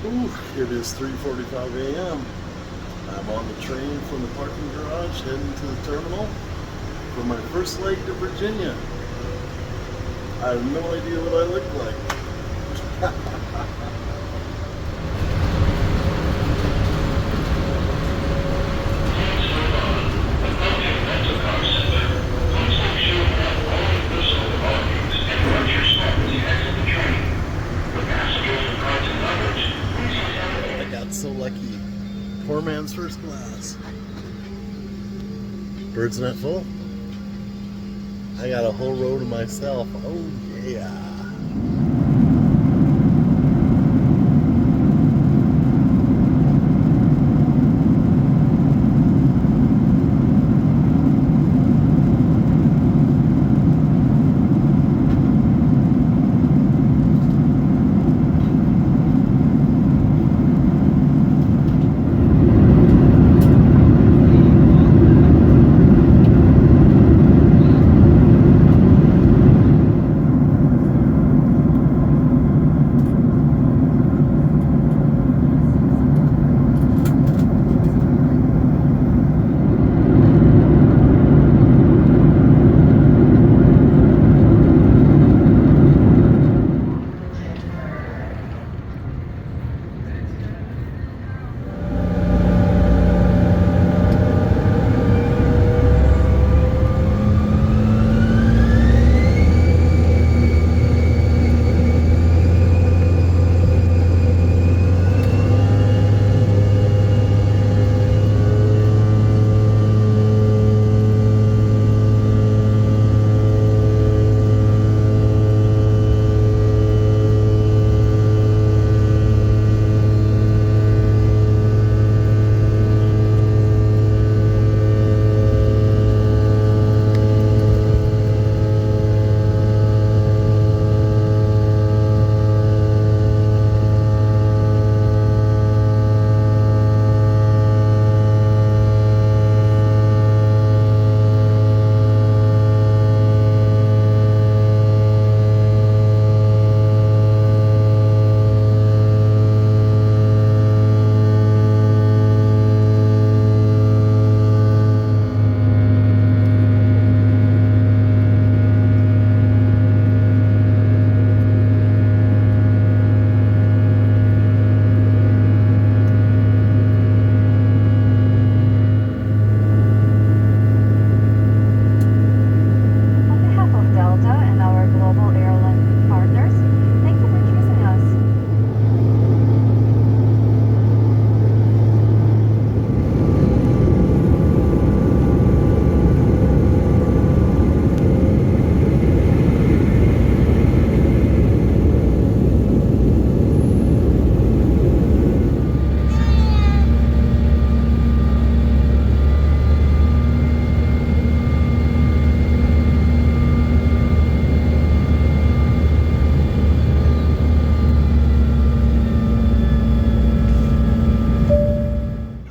Ooh, it is 3:45 a.m. I'm on the train from the parking garage heading to the terminal for my first leg to Virginia. I have no idea what I look like. I got so lucky. Poor man's first class. Bird's not full. I got a whole row to myself. Oh yeah.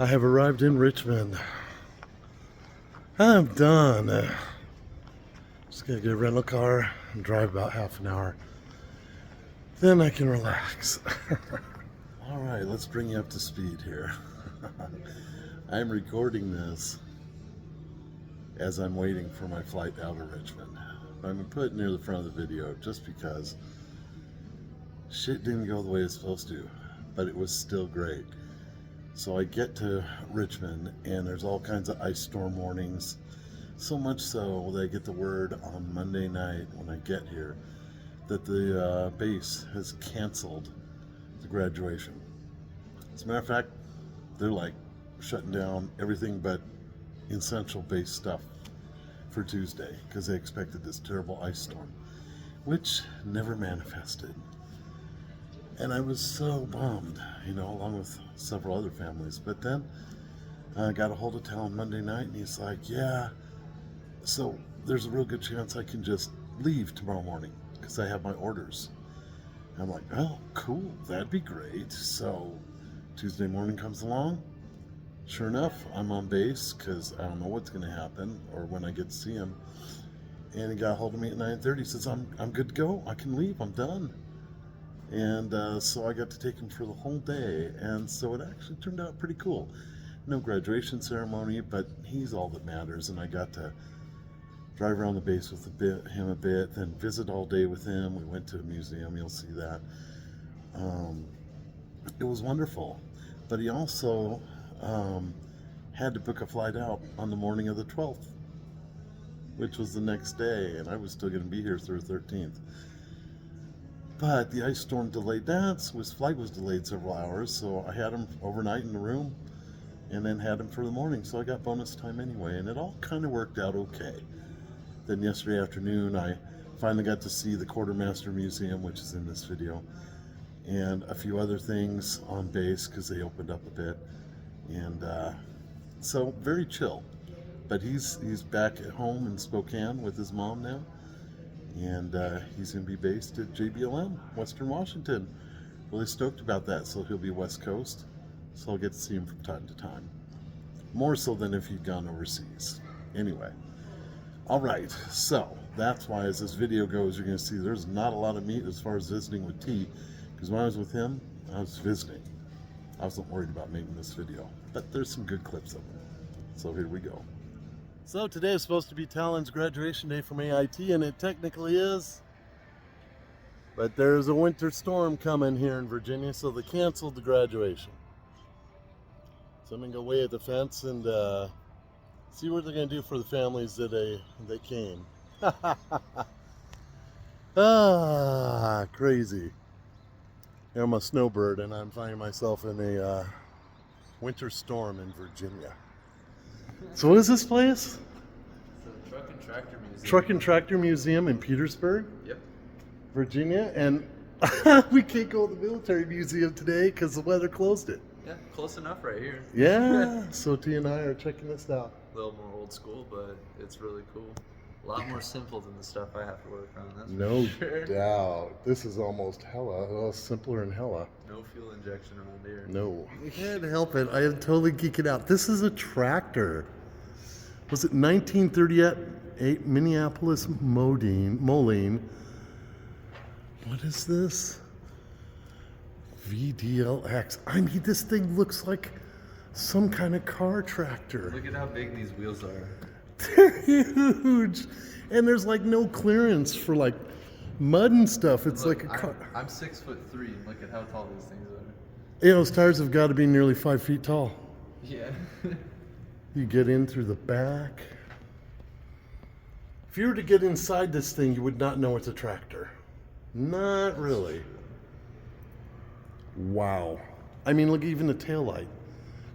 I have arrived in Richmond. I'm done. Just gonna get a rental car and drive about half an hour. Then I can relax. All right, let's bring you up to speed here. I'm recording this as I'm waiting for my flight out of Richmond. I'm gonna put it near the front of the video just because shit didn't go the way it's supposed to, but it was still great. So I get to Richmond and there's all kinds of ice storm warnings. So much so that I get the word on Monday night when I get here that the base has canceled the graduation. As a matter of fact, they're like shutting down everything but essential base stuff for Tuesday because they expected this terrible ice storm, which never manifested. And I was so bummed, along with several other families. But then I got a hold of Talon Monday night, and he's like, yeah, so there's a real good chance I can just leave tomorrow morning because I have my orders. And I'm like, oh, cool, that'd be great. So Tuesday morning comes along. Sure enough, I'm on base because I don't know what's going to happen or when I get to see him. And he got a hold of me at 9:30. Says, I'm good to go. I can leave. I'm done. And so I got to take him for the whole day, and so it actually turned out pretty cool. No graduation ceremony, but he's all that matters, and I got to drive around the base with him a bit, then visit all day with him. We went to a museum, you'll see that. It was wonderful, but he also had to book a flight out on the morning of the 12th, which was the next day, and I was still going to be here through the 13th. But the ice storm delayed that, so his flight was delayed several hours, so I had him overnight in the room and then had him for the morning, so I got bonus time anyway, and it all kind of worked out okay. Then yesterday afternoon, I finally got to see the Quartermaster Museum, which is in this video, and a few other things on base because they opened up a bit, and so very chill. But he's back at home in Spokane with his mom now, and he's going to be based at JBLM, Western Washington. Really stoked about that, so he'll be West Coast, so I'll get to see him from time to time. More so than if he'd gone overseas. Anyway, all right, so that's why as this video goes, you're going to see there's not a lot of meat as far as visiting with T, because when I was with him, I was visiting. I wasn't worried about making this video, but there's some good clips of him. So here we go. So today is supposed to be Talon's graduation day from AIT, and it technically is. But there's a winter storm coming here in Virginia, so they canceled the graduation. So I'm going to go wave at the fence and see what they're going to do for the families that they came. Ah, crazy. I'm a snowbird, and I'm finding myself in a winter storm in Virginia. So what is this place? It's a Truck and Tractor Museum. Truck and Tractor Museum in Petersburg? Yep. Virginia, and we can't go to the military museum today because the weather closed it. Yeah, close enough right here. Yeah, so T and I are checking this out. A little more old school, but it's really cool. A lot more simple than the stuff I have to work on, that's No for sure. doubt. This is almost hella, well, simpler than hella. No fuel injection around here. No. I can't help it. I am totally geeking out. This is a tractor. Was it 1938 Minneapolis Moline? What is this? VDLX. I mean, this thing looks like some kind of car tractor. Look at how big these wheels are. They're huge. And there's like no clearance for like mud and stuff. It's Look, like a car. I'm 6'3", and look at how tall these things are. You know, those tires have got to be nearly 5 feet tall. Yeah. You get in through the back. If you were to get inside this thing, you would not know it's a tractor. Not really. Wow. I mean, look, even the taillight.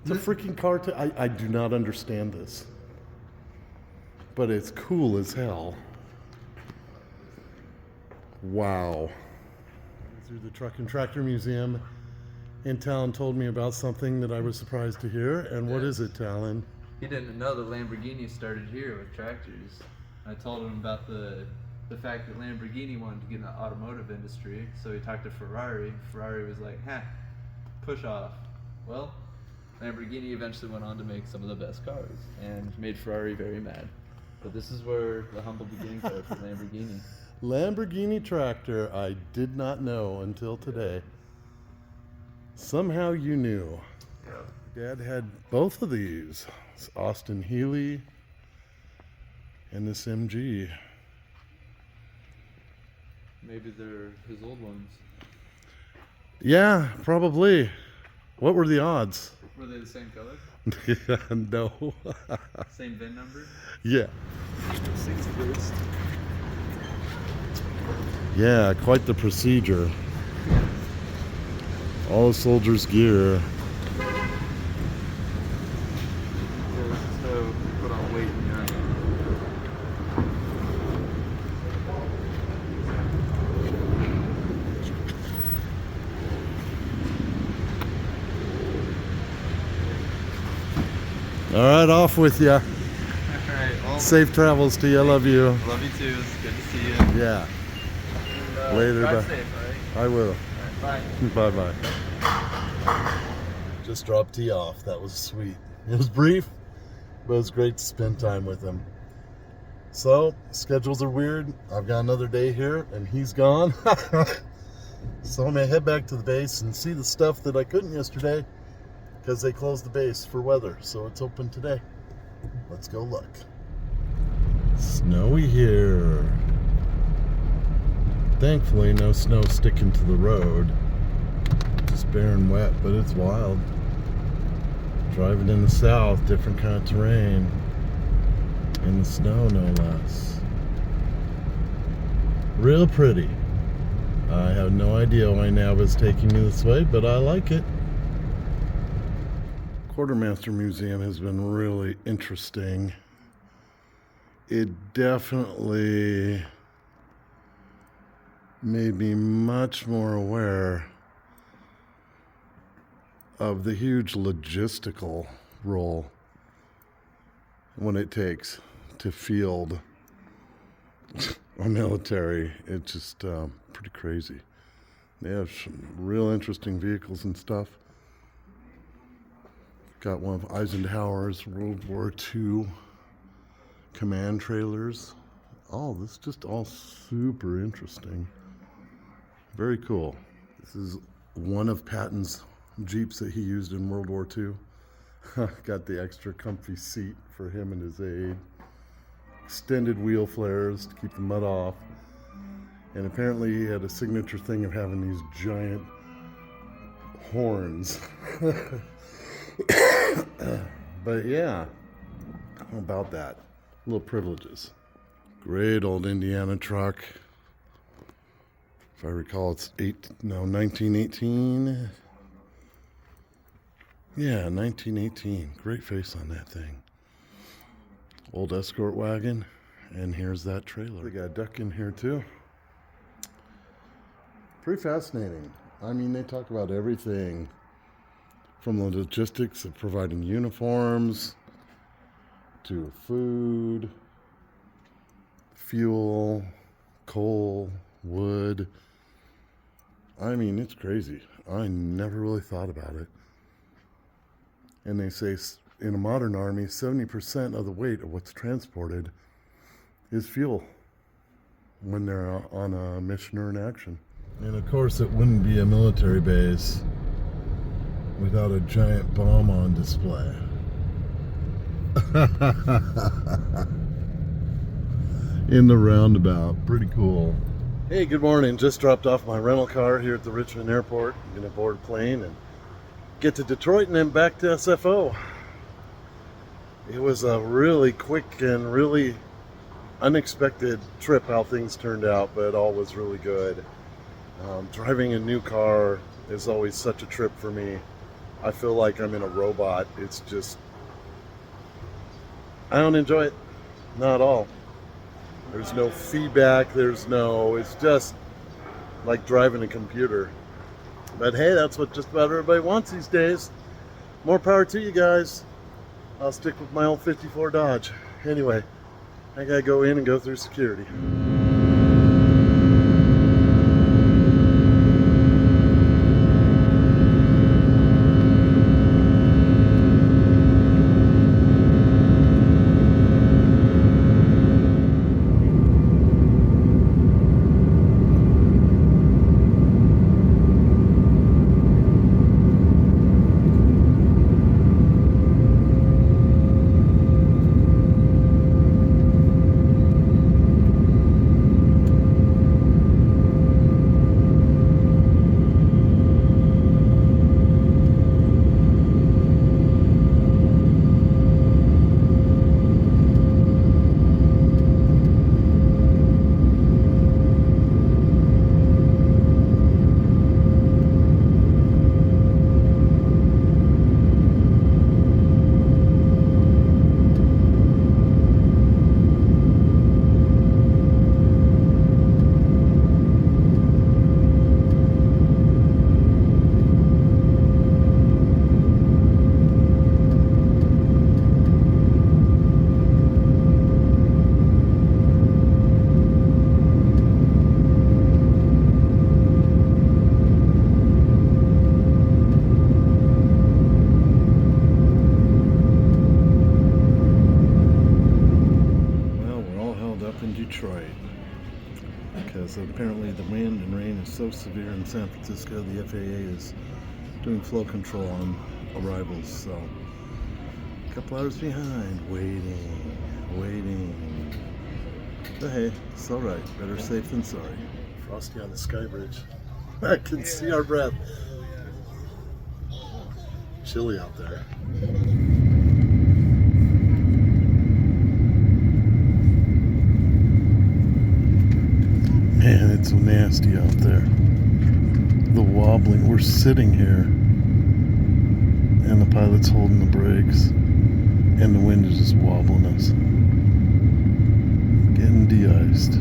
It's a freaking car. I do not understand this. But it's cool as hell. Wow. Through the Truck and Tractor Museum, and Talon told me about something that I was surprised to hear. And what is it, Talon? He didn't know that Lamborghini started here with tractors. I told him about the fact that Lamborghini wanted to get in the automotive industry, so he talked to Ferrari. Ferrari was like, push off. Well, Lamborghini eventually went on to make some of the best cars and made Ferrari very mad. But this is where the humble beginnings are for Lamborghini. Lamborghini tractor, I did not know until today. Somehow you knew. Dad had both of these. It's Austin Healey and this MG. Maybe they're his old ones. Yeah, probably. What were the odds? Were they the same color? No. Same VIN number? Yeah. 61st. Yeah, quite the procedure. All the soldiers' gear. So put on weight in your All right, off with ya. All right. Well, Safe travels to you. I love you. love you too. It's good to see you. Yeah. And, Later. Drive Bye. safe, all right? I will. All right, bye. Bye-bye. Just dropped T off. That was sweet. It was brief, but it was great to spend time with him. So, schedules are weird. I've got another day here, and he's gone. So I'm gonna head back to the base and see the stuff that I couldn't yesterday because they closed the base for weather. So it's open today. Let's go look. Snowy here. Thankfully, no snow sticking to the road. Just bare and wet, but it's wild. Driving in the south, different kind of terrain. In the snow, no less. Real pretty. I have no idea why Nava's taking me this way, but I like it. Quartermaster Museum has been really interesting. It definitely made me much more aware of the huge logistical role when it takes to field a military. It's just pretty crazy. They have some real interesting vehicles and stuff. Got one of Eisenhower's World War II command trailers. Oh, this is just all super interesting. Very cool. This is one of Patton's Jeeps that he used in World War II. Got the extra comfy seat for him and his aide. Extended wheel flares to keep the mud off. And apparently he had a signature thing of having these giant horns. But yeah, how about that? Little privileges. Great old Indiana truck. If I recall, it's 1918. Yeah, 1918. Great face on that thing. Old escort wagon. And here's that trailer. We got a duck in here too. Pretty fascinating. I mean, they talk about everything from the logistics of providing uniforms to food, fuel, coal, wood. I mean, it's crazy. I never really thought about it. And they say in a modern army, 70% of the weight of what's transported is fuel when they're on a mission or an action. And of course, it wouldn't be a military base without a giant bomb on display. In the roundabout. Pretty cool. Hey, good morning. Just dropped off my rental car here at the Richmond airport. I'm going to board a plane and get to Detroit and then back to SFO. It was a really quick and really unexpected trip how things turned out, but all was really good. Driving a new car is always such a trip for me. I feel like I'm in a robot. It's just, I don't enjoy it. Not at all. There's no feedback. It's just like driving a computer. But hey, that's what just about everybody wants these days. More power to you guys. I'll stick with my old 54 Dodge. Anyway, I gotta go in and go through security. so severe in San Francisco, the FAA is doing flow control on arrivals, so a couple hours behind, waiting. But hey, it's alright. Better safe than sorry. Frosty on the sky bridge. I can see our breath. Chilly out there. Man, it's so nasty out there. The wobbling. We're sitting here, and the pilot's holding the brakes, and the wind is just wobbling us. Getting de-iced.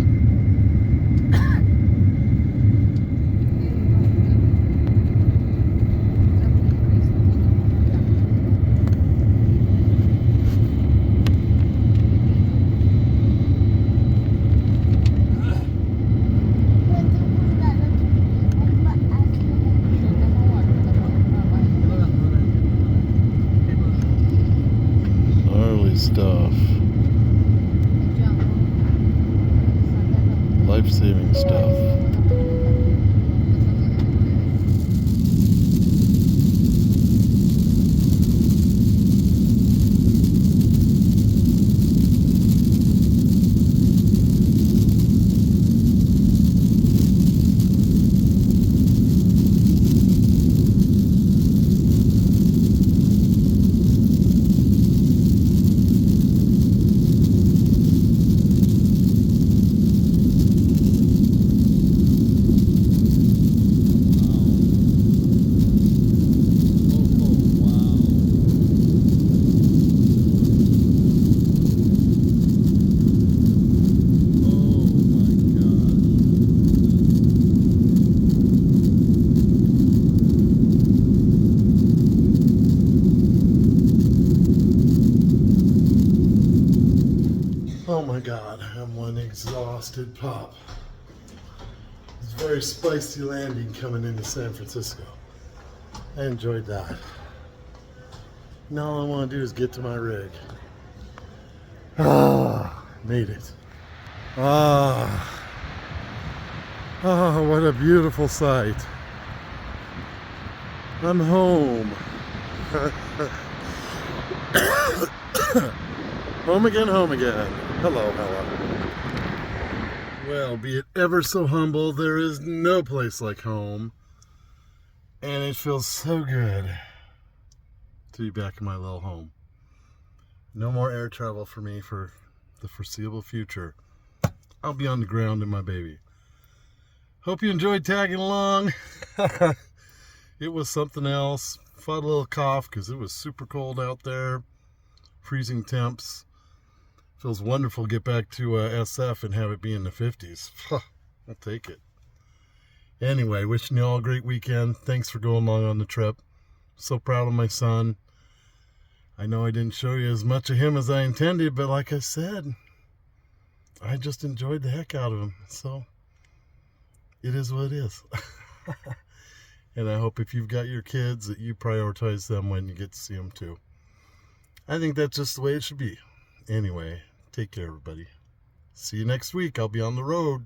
Gnarly stuff. Life-saving stuff. Oh my God, I'm one exhausted pup. It's a very spicy landing coming into San Francisco. I enjoyed that. Now all I want to do is get to my rig. Made it. What a beautiful sight. I'm home. Home again, home again. Hello. Well, be it ever so humble, there is no place like home. And it feels so good to be back in my little home. No more air travel for me for the foreseeable future. I'll be on the ground in my baby. Hope you enjoyed tagging along. It was something else. Fought a little cough because it was super cold out there. Freezing temps. Feels wonderful to get back to SF and have it be in the 50s. I'll take it. Anyway, wishing you all a great weekend. Thanks for going along on the trip. So proud of my son. I know I didn't show you as much of him as I intended, but like I said, I just enjoyed the heck out of him. So it is what it is. And I hope if you've got your kids that you prioritize them when you get to see them too. I think that's just the way it should be. Anyway, take care, everybody. See you next week. I'll be on the road.